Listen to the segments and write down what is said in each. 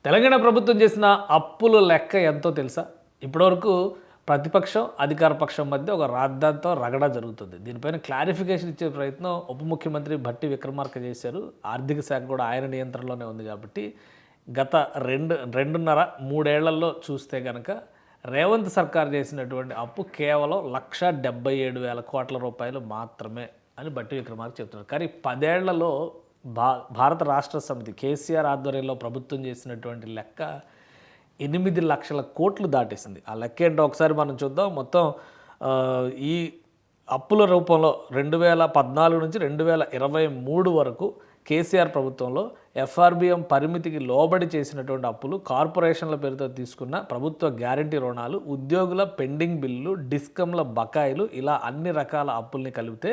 తెలంగాణ ప్రభుత్వం చేసిన అప్పుల లెక్క ఎంతో తెలుసా? ఇప్పటివరకు ప్రతిపక్షం, అధికార పక్షం మధ్య ఒక రాద్ధాంతం రగడ జరుగుతుంది. దీనిపైన క్లారిఫికేషన్ ఇచ్చే ప్రయత్నం ఉప ముఖ్యమంత్రి భట్టి విక్రమార్క చేశారు. ఆర్థిక శాఖ కూడా ఆయన నియంత్రణలోనే ఉంది కాబట్టి గత రెండున్నర మూడేళ్లలో చూస్తే కనుక రేవంత్ సర్కార్ చేసినటువంటి అప్పు కేవలం 1,77,000 కోట్ల రూపాయలు మాత్రమే అని భట్టి విక్రమార్క చెప్తున్నారు. కానీ 10 ఏళ్లలో భారత రాష్ట్ర సమితి కేసీఆర్ ఆధ్వర్యంలో ప్రభుత్వం చేసినటువంటి లెక్క 8 లక్షల కోట్లు దాటేసింది. ఆ లెక్క ఏంటో ఒకసారి మనం చూద్దాం. మొత్తం ఈ అప్పుల రూపంలో 2014 నుంచి 2023 వరకు కేసీఆర్ ప్రభుత్వంలో ఎఫ్ఆర్బిఎం పరిమితికి లోబడి చేసినటువంటి అప్పులు, కార్పొరేషన్ల పేరుతో తీసుకున్న ప్రభుత్వ గ్యారంటీ రుణాలు, ఉద్యోగుల పెండింగ్ బిల్లు, డిస్కంల బకాయిలు, ఇలా అన్ని రకాల అప్పుల్ని కలిపితే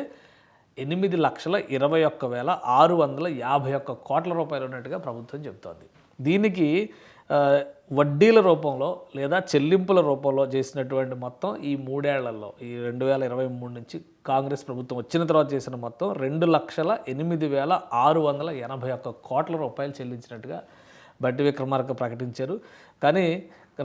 8,21,651 కోట్ల రూపాయలు ఉన్నట్టుగా ప్రభుత్వం చెబుతోంది. దీనికి వడ్డీల రూపంలో లేదా చెల్లింపుల రూపంలో చేసినటువంటి మొత్తం ఈ 3 ఏళ్లలో, ఈ 2023 నుంచి కాంగ్రెస్ ప్రభుత్వం వచ్చిన తర్వాత చేసిన మొత్తం 2,08,681 కోట్ల రూపాయలు చెల్లించినట్టుగా భట్టి విక్రమార్క ప్రకటించారు. కానీ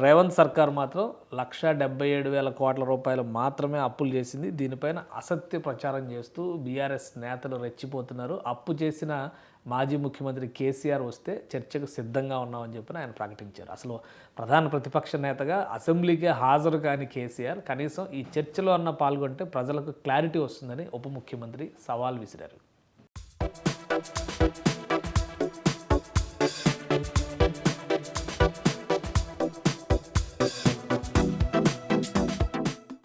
రేవంత్ సర్కార్ మాత్రం 1,77,000 కోట్ల రూపాయలు మాత్రమే అప్పులు చేసింది. దీనిపైన అసత్య ప్రచారం చేస్తూ బీఆర్ఎస్ నేతలు రెచ్చిపోతున్నారు. అప్పు చేసిన మాజీ ముఖ్యమంత్రి కేసీఆర్ వస్తే చర్చకు సిద్ధంగా ఉన్నామని చెప్పి ఆయన ప్రకటించారు. అసలు ప్రధాన ప్రతిపక్ష నేతగా అసెంబ్లీకే హాజరు కాని కేసీఆర్ కనీసం ఈ చర్చలో పాల్గొంటే ప్రజలకు క్లారిటీ వస్తుందని ఉప ముఖ్యమంత్రి సవాల్ విసిరారు.